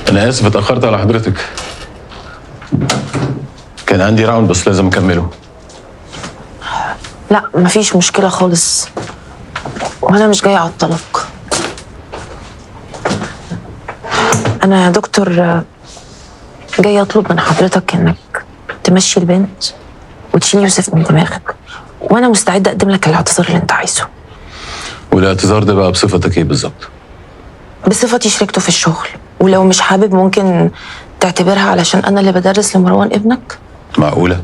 أنا آسف اتأخرت على حضرتك. كان عندي راوند بس لازم أكمله. لا مفيش مشكلة خالص، وأنا مش جاية أعطلك. أنا يا دكتور جاية أطلب من حضرتك إنك تمشي البنت وتشيل يوسف من دماغك، وأنا مستعدة أقدم لك الاعتذار اللي أنت عايزه. والاعتذار ده بقى بصفتك إيه بالظبط؟ بصفتي شريكته في الشغل، ولو مش حابب ممكن تعتبرها علشان أنا اللي بدرس لمروان ابنك. معقولة؟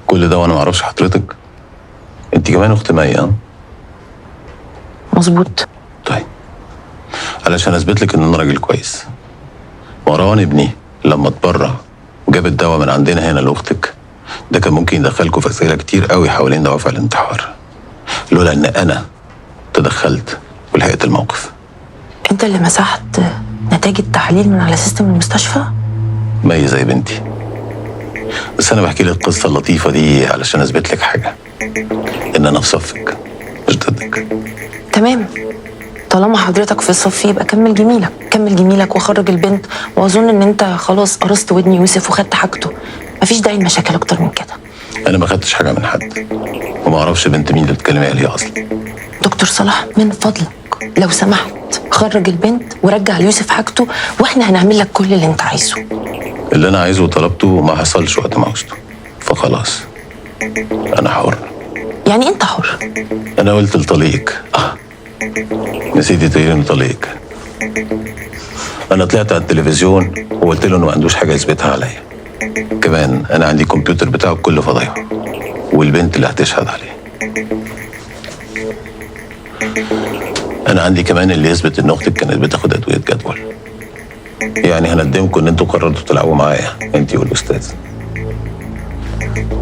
كل ده وأنا معرفش حضرتك؟ أنت كمان أخت مي ها؟ مظبوط. طيب علشان أثبت لك إن أنا راجل كويس، مروان ابني لما اتبرع وجاب الدواء من عندنا هنا لأختك، ده كان ممكن يدخلكوا في أسئلة كتير قوي حوالين دوافع الانتحار، لولا إن أنا تدخلت ولحقت الموقف. أنت اللي مسحت نتائج التحاليل من على سيستم المستشفى؟ مي زي بنتي، بس أنا بحكي لك القصة اللطيفة دي علشان أثبت لك حاجة، إن أنا في صفك مش ضدك. تمام، طالما حضرتك في صفي يبقى كمل جميلك، كمل جميلك وخرج البنت، واظن ان انت خلاص قرصت ودني يوسف وخدت حاجته، مفيش داعي لمشاكل اكتر من كده. أنا ما خدتش حاجة من حد، وما أعرفش بنت مين اللي بتتكلمي عليها أصلا. دكتور صلاح من فضلك لو سمحت خرج البنت ورجع ليوسف حاجته، واحنا هنعمل لك كل اللي انت عايزه. اللي أنا عايزه وطلبته ما حصلش وقت ما عوزته، فخلاص أنا حر. يعني انت حر؟ أنا قلت لطليقك نسيتي تقولي إنه طليقك. أنا طلعت على التلفزيون وقلت له إنه ما عندوش حاجة يثبتها عليا. كمان أنا عندي الكمبيوتر بتاعه بكل فضايحه، والبنت اللي هتشهد عليه. أنا عندي كمان اللي يثبت إن أختك كانت بتاخد أدوية جدول. يعني هندمكم إن أنتوا قررتوا تلعبوا معايا أنت والأستاذ.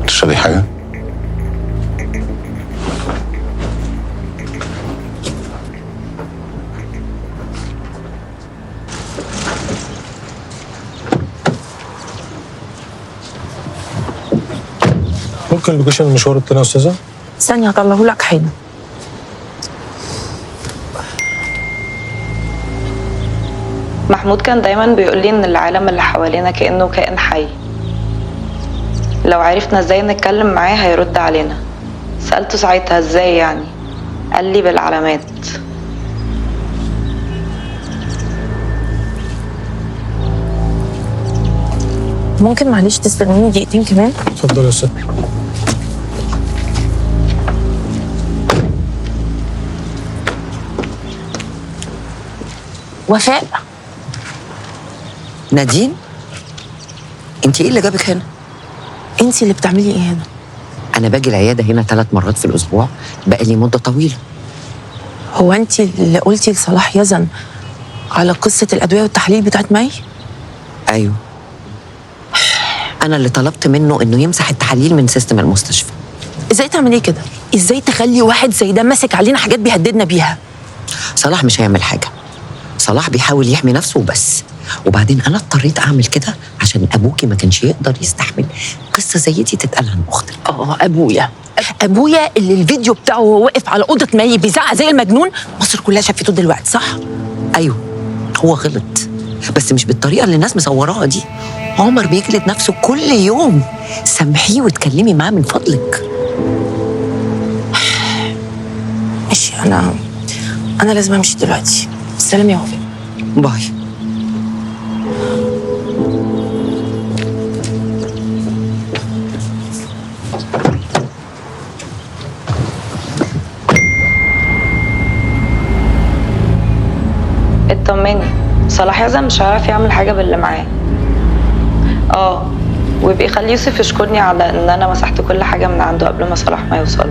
تشربي حاجة؟ ممكن اللوكيشن المشوار التاني يا استاذه؟ ثانية هطلعه لك حالا. محمود كان دايما بيقول لي ان العالم اللي حوالينا كأنه كائن حي، لو عرفنا ازاي نتكلم معاه هيرد علينا. سألته ساعتها ازاي يعني، قال لي بالعلامات. ممكن معلش تستنيني دقيقتين كمان؟ اتفضل يا استاذ. وفاء. نادين، انت ايه اللي جابك هنا؟ انت اللي بتعملي ايه هنا؟ انا باجي العياده هنا 3 مرات في الاسبوع بقالي مده طويله. هو انت اللي قلتي لصلاح يزن على قصة الأدوية والتحاليل بتاعت مي؟ ايوه، انا اللي طلبت منه انه يمسح التحاليل من سيستم المستشفى. ازاي تعملي كده؟ ازاي تخلي واحد زي ده ماسك علينا حاجات بيهددنا بيها؟ صلاح مش هيعمل حاجه، صلاح بيحاول يحمي نفسه وبس. وبعدين انا اضطريت اعمل كده عشان ابوكي ما كانش يقدر يستحمل قصه زي دي تتقال عن اختك. ابويا اللي الفيديو بتاعه وهو واقف على اوضه مي بيزعق زي المجنون، مصر كلها شافته دلوقتي، صح؟ ايوه هو غلط، بس مش بالطريقه اللي الناس مصوراها دي. عمر بيجلد نفسه كل يوم، سامحيه واتكلمي معاه من فضلك. ماشي، انا لازم امشي دلوقتي. سلام يا وفاء. باي. اطمني، صلاح يزن مش هيعرف يعمل حاجة باللي معاه. ويبقى يخلي يوسف يشكرني على ان انا مسحت كل حاجة من عنده قبل ما صلاح ما يوصل.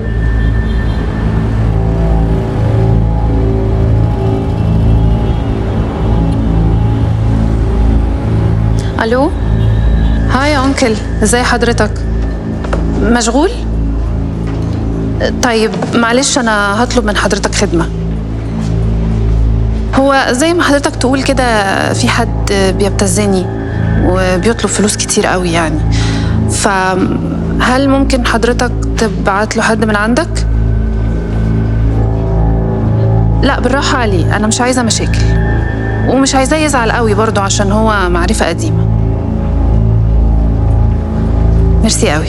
الو، هاي يا انكل، ازاي حضرتك؟ مشغول؟ طيب معلش انا هطلب من حضرتك خدمة. هو زي ما حضرتك تقول كده في حد بيبتزني وبيطلب فلوس كتير قوي يعني، فهل ممكن حضرتك تبعت له حد من عندك؟ لا بالراحة عليه، انا مش عايزة مشاكل. ومش عايزاه يزعل قوي برضو عشان هو معرفة قديمة. ميرسي قوي.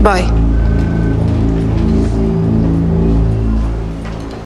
باي.